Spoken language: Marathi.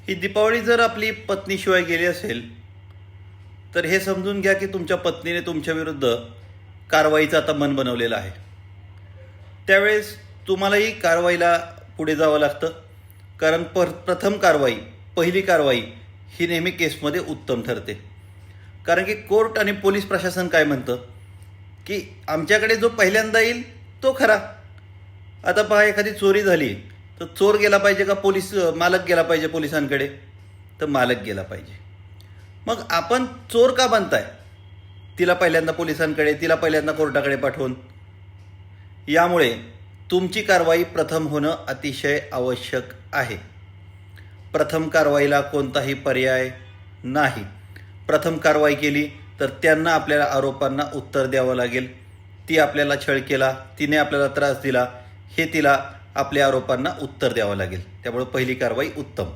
ही दीपावली जर आपली पत्नीशिवाय गेली असेल तर हे समजून घ्या की तुमच्या पत्नीने तुमच्या विरुद्ध कारवाईचं आता मन बनवलेलं आहे. त्यावेळेस तुम्हालाही कारवाईला पुढे जावं लागतं, कारण प्रथम कारवाई, पहिली कारवाई ही नेहमी केसमध्ये उत्तम ठरते. कारण की कोर्ट आणि पोलीस प्रशासन काय म्हणतं की आमच्याकडे जो पहिल्यांदा येईल तो खरा. आता पहा, एखादी चोरी झाली तर चोर गेला पाहिजे का मालक गेला पाहिजे पोलिसांकडे? तर मालक गेला पाहिजे. मग आपण चोर का बनताय? तिला पहिल्यांदा पोलिसांकडे, तिला पहिल्यांदा कोर्टाकडे पाठवून. यामुळे तुमची कारवाई प्रथम होणं अतिशय आवश्यक आहे. प्रथम कारवाईला कोणताही पर्याय नाही. प्रथम कारवाई केली तर त्यांना आपल्याला आरोपांना उत्तर द्यावं लागेल. ती आपल्याला छळ केला, तिने आपल्याला त्रास दिला, हे तिला आपल्या आरोपांना उत्तर द्यावं लागेल. त्यामुळे पहिली कारवाई उत्तम.